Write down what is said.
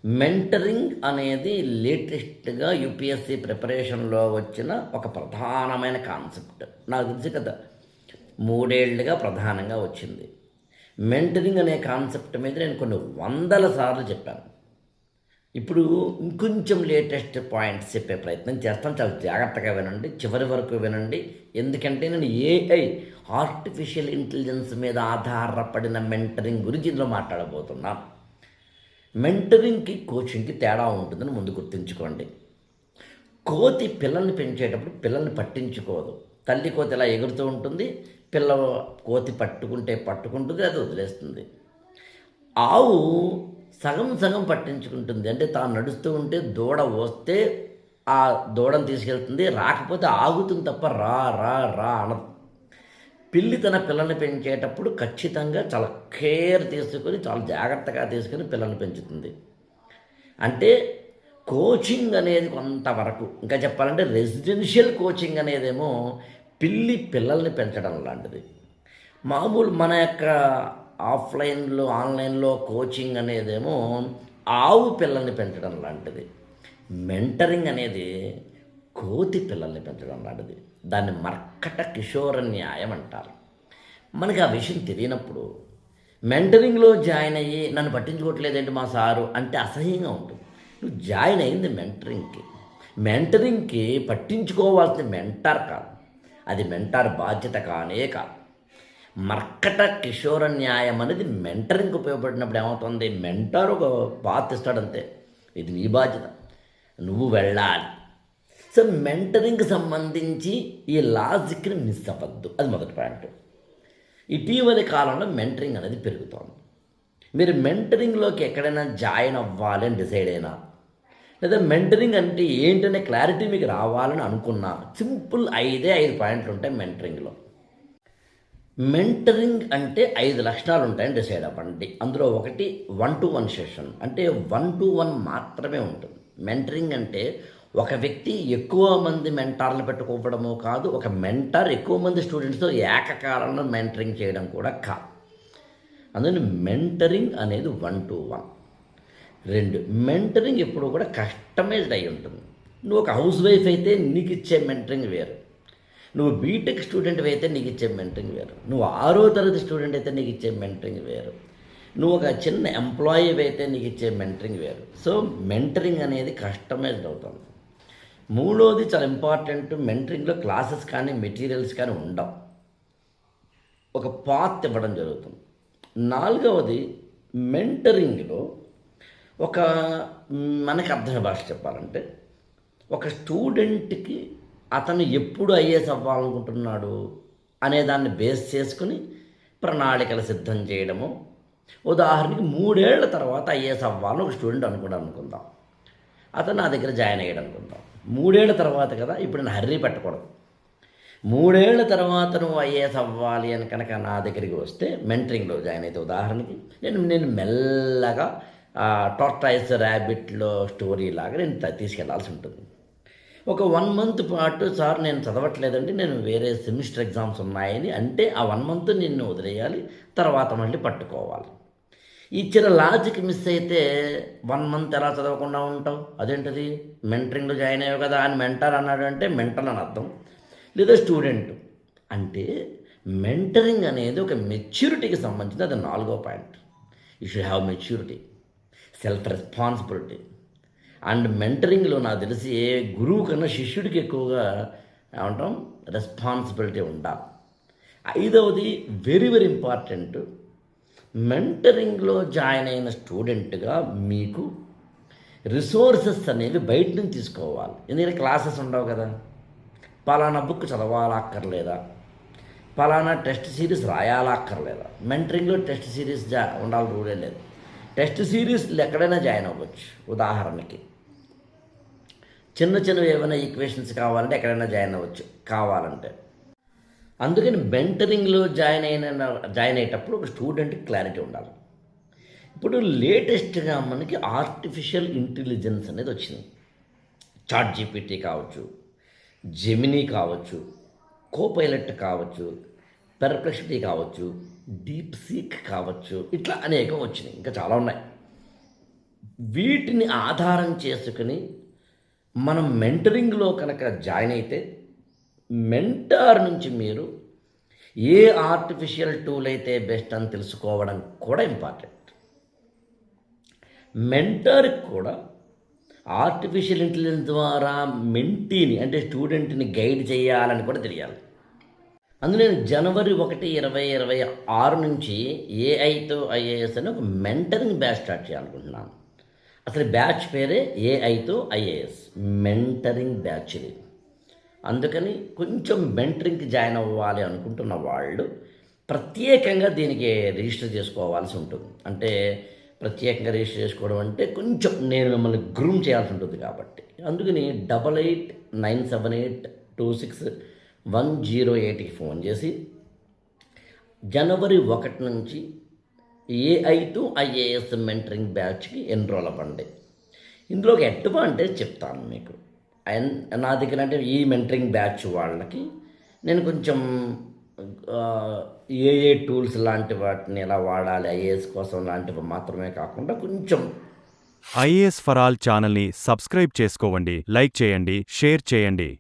Mentoring అనేది లేటెస్ట్‌గా UPSC ప్రిపరేషన్‌లో వచ్చిన ఒక ప్రధానమైన కాన్సెప్ట్. నాకు తెలిసి గత 3 ఏళ్లుగా ప్రధానంగా వచ్చింది. మెంటరింగ్ అనే కాన్సెప్ట్ మీద నేను కొన్ని వందల సార్లు చెప్పాను. ఇప్పుడు ఇంకొంచెం లేటెస్ట్ పాయింట్స్ చెప్పే ప్రయత్నం చేస్తాను. చాలా జాగ్రత్తగా వినండి. చివరి వరకు వినండి. ఎందుకంటే నేను ఏఐ ఆర్టిఫిషియల్ ఇంటెలిజెన్స్ మీద ఆధారపడిన మెంటరింగ్ గురించి ఇందులో మాట్లాడబోతున్నాను. మెంటరింగ్‌కి, కోచింగ్‌కి తేడా ఉంటుందని ముందు గుర్తుంచుకోండి. కోతి పిల్లల్ని పెంచేటప్పుడు పిల్లల్ని పట్టించుకోదు. తల్లి కోతి ఇలా ఎగురుతూ ఉంటుంది. పిల్ల కోతి పట్టుకుంటే పట్టుకుంటుంది, అది వదిలేస్తుంది. ఆవు సగం సగం పట్టించుకుంటుంది. అంటే తాను నడుస్తూ ఉంటే దూడ వస్తే ఆ దూడను తీసుకెళ్తుంది. రాకపోతే ఆగుతుంది తప్ప రా రా రా అనదు. పిల్లి తన పిల్లల్ని పెంచేటప్పుడు ఖచ్చితంగా చాలా కేర్ తీసుకొని, చాలా జాగ్రత్తగా తీసుకొని పిల్లల్ని పెంచుతుంది. అంటే కోచింగ్ అనేది కొంతవరకు, ఇంకా చెప్పాలంటే రెసిడెన్షియల్ కోచింగ్ అనేదేమో పిల్లి పిల్లల్ని పెంచడం లాంటిది. మామూలు మన యొక్క ఆఫ్లైన్లో, ఆన్లైన్లో కోచింగ్ అనేదేమో ఆవు పిల్లల్ని పెంచడం లాంటిది. మెంటరింగ్ అనేది కోతి పిల్లల్ని పెంచడం లాంటిది. దాన్ని మర్కట కిషోర న్యాయం అంటారు. మనకి ఆ విషయం తెలియనప్పుడు మెంటరింగ్లో జాయిన్ అయ్యి నన్ను పట్టించుకోవట్లేదేంటి మా సారు అంటే అసహ్యంగా ఉంటుంది. నువ్వు జాయిన్ అయింది మెంటరింగ్కి. మెంటరింగ్కి పట్టించుకోవాల్సిన మెంటార్ కాదు, అది మెంటార్ బాధ్యత కానే కాదు. మర్కట కిషోర న్యాయం అనేది మెంటరింగ్కి ఉపయోగపడినప్పుడు ఏమవుతుంది, మెంటార్ ఒక పాత్ ఇస్తాడంతే, ఇది నీ బాధ్యత, నువ్వు వెళ్ళాలి. సో మెంటరింగ్కి సంబంధించి ఈ లాజిక్ని మిస్ అవ్వద్దు, అది మొదటి పాయింట్. ఇటీవలి కాలంలో మెంటరింగ్ అనేది పెరుగుతోంది. మీరు మెంటరింగ్లోకి ఎక్కడైనా జాయిన్ అవ్వాలి అని డిసైడ్ అయినా, లేదా మెంటరింగ్ అంటే ఏంటనే క్లారిటీ మీకు రావాలని అనుకున్నా, సింపుల్ 5 పాయింట్లు ఉంటాయి మెంటరింగ్లో. మెంటరింగ్ అంటే 5 లక్షణాలు ఉంటాయని డిసైడ్ అవ్వండి. అందులో ఒకటి 1-to-1 సెషన్, అంటే 1-to-1 మాత్రమే ఉంటుంది. మెంటరింగ్ అంటే ఒక వ్యక్తి ఎక్కువ మంది మెంటార్లు పెట్టుకోవడము కాదు, ఒక మెంటార్ ఎక్కువ మంది స్టూడెంట్స్తో ఏకకాలంలో మెంటరింగ్ చేయడం కూడా కాదు. అందుకని మెంటరింగ్ అనేది 1-to-1. 2, మెంటరింగ్ ఎప్పుడు కూడా కస్టమైజ్డ్ అయి ఉంటుంది. నువ్వు ఒక హౌస్ వైఫ్ అయితే నీకు ఇచ్చే మెంటరింగ్ వేరు, నువ్వు బీటెక్ స్టూడెంట్ అయితే నీకు ఇచ్చే మెంటరింగ్ వేరు, నువ్వు 6వ తరగతి స్టూడెంట్ అయితే నీకు ఇచ్చే మెంటరింగ్ వేరు, నువ్వు ఒక చిన్న ఎంప్లాయీ అయితే నీకు ఇచ్చే మెంటరింగ్ వేరు. సో మెంటరింగ్ అనేది కస్టమైజ్డ్ అవుతుంది. 3వది చాలా ఇంపార్టెంట్, మెంటరింగ్లో క్లాసెస్ కానీ మెటీరియల్స్ కానీ ఉండవు, ఒక పాత్ ఇవ్వడం జరుగుతుంది. 4వది మెంటరింగ్లో ఒక మనకి అర్థమైన భాష చెప్పాలంటే, ఒక స్టూడెంట్కి అతను ఎప్పుడు ఐఏఎస్ అవ్వాలనుకుంటున్నాడు అనే దాన్ని బేస్ చేసుకుని ప్రణాళికలు సిద్ధం చేయడము. ఉదాహరణకి 3 ఏళ్ల తర్వాత ఐఏఎస్ అవ్వాలని ఒక స్టూడెంట్ అనుకుందాం. అతను నా దగ్గర జాయిన్ అయ్యాడు అనుకుందాం. 3 ఏళ్ల తర్వాత కదా, ఇప్పుడు నేను హర్రీ పెట్టకూడదు. 3 ఏళ్ల తర్వాత నువ్వు ఐఏఎస్ అవ్వాలి అని కనుక నా దగ్గరికి వస్తే, మెంటరింగ్లో జాయిన్ అయితే ఉదాహరణకి నేను మెల్లగా టార్టాయిస్ ర్యాబిట్లో స్టోరీ లాగా నేను తీసుకెళ్లాల్సి ఉంటుంది. ఒక 1 మంత్ పాటు, సార్ నేను చదవట్లేదండి, నేను వేరే సెమిస్టర్ ఎగ్జామ్స్ ఉన్నాయని అంటే ఆ 1 మంత్ నిన్ను వదిలేయాలి, తర్వాత మళ్ళీ పట్టుకోవాలి. ఇచ్చిన లాజిక్ మిస్ అయితే 1 మంత్ ఎలా చదవకుండా ఉంటావు? అదేంటది, మెంటరింగ్లో జాయిన్ అయ్యావు కదా అని మెంటర్ అన్నాడు అంటే మెంటర్ అని అర్థం, లేదా స్టూడెంట్ అంటే. మెంటరింగ్ అనేది ఒక మెచ్యూరిటీకి సంబంధించింది, అది 4వ point. You should have maturity, self responsibility. And మెంటరింగ్లో నాకు తెలిసి ఏ గురువు కన్నా శిష్యుడికి ఎక్కువగా ఏమంటాం, రెస్పాన్సిబిలిటీ ఉండాలి. 5వది వెరీ వెరీ ఇంపార్టెంట్, మెంటరింగ్లో జాయిన్ అయిన స్టూడెంట్గా మీకు రిసోర్సెస్ అనేవి బయట నుంచి తీసుకోవాలి. ఎందుకంటే క్లాసెస్ ఉండవు కదా, పలానా బుక్ చదవాలక్కర్లేదా, పలానా టెస్ట్ సిరీస్ రాయాలక్కర్లేదా. మెంటరింగ్లో టెస్ట్ సిరీస్ ఉండాలి రూలే లేదు. టెస్ట్ సిరీస్లు ఎక్కడైనా జాయిన్ అవ్వచ్చు. ఉదాహరణకి చిన్నవి ఏమైనా ఈక్వేషన్స్ కావాలంటే ఎక్కడైనా జాయిన్ అవ్వచ్చు కావాలంటే. అందుకని మెంటరింగ్లో జాయిన్ అయ్యేటప్పుడు ఒక స్టూడెంట్కి క్లారిటీ ఉండాలి. ఇప్పుడు లేటెస్ట్గా మనకి ఆర్టిఫిషియల్ ఇంటెలిజెన్స్ అనేది వచ్చింది. చాట్ జీపీటీ కావచ్చు, జెమినీ కావచ్చు, కోపైలట్ కావచ్చు, పెర్ప్లెక్సిటీ కావచ్చు, డీప్ సీక్ కావచ్చు, ఇట్లా అనేకం వచ్చినాయి, ఇంకా చాలా ఉన్నాయి. వీటిని ఆధారం చేసుకుని మనం మెంటరింగ్లో కనుక జాయిన్ అయితే మెంటార్ నుంచి మీరు ఏ ఆర్టిఫిషియల్ టూల్ అయితే బెస్ట్ అని తెలుసుకోవడం కూడా ఇంపార్టెంట్. మెంటర్కి కూడా ఆర్టిఫిషియల్ ఇంటెలిజెన్స్ ద్వారా మెంటీని అంటే స్టూడెంట్ని గైడ్ చేయాలని కూడా తెలియాలి. అందులో నేను జనవరి 1, 2026 నుంచి ఏఐతో ఐఏఎస్ అని ఒక మెంటరింగ్ బ్యాచ్ స్టార్ట్ చేయాలనుకుంటున్నాను. అసలు బ్యాచ్ పేరే ఏఐతో ఐఏఎస్ మెంటరింగ్ బ్యాచ్ ఇది. అందుకని కొంచెం మెంటరింగ్కి జాయిన్ అవ్వాలి అనుకుంటున్న వాళ్ళు ప్రత్యేకంగా దీనికి రిజిస్టర్ చేసుకోవాల్సి ఉంటుంది. అంటే ప్రత్యేకంగా రిజిస్టర్ చేసుకోవడం అంటే కొంచెం నేను మిమ్మల్ని గ్రూమ్ చేయాల్సి ఉంటుంది కాబట్టి. అందుకని 8897261008కి ఫోన్ చేసి జనవరి 1 నుంచి ఏఐ టు ఐఏఎస్ మెంటరింగ్ బ్యాచ్కి ఎన్రోల్ అవ్వండి. ఇందులో ఒక అడ్వాంటేజ్ చెప్తాను మీకు. నా దగ్గర అంటే ఈ మెంటరింగ్ బ్యాచ్ వాళ్ళకి నేను కొంచెం ఏఏ టూల్స్ లాంటి వాటిని ఎలా వాడాలి ఐఏఎస్ కోసం లాంటివి మాత్రమే కాకుండా కొంచెం ఐఏఎస్ ఫర్ ఆల్ ఛానల్ని సబ్స్క్రైబ్ చేసుకోండి, లైక్ చేయండి, షేర్ చేయండి.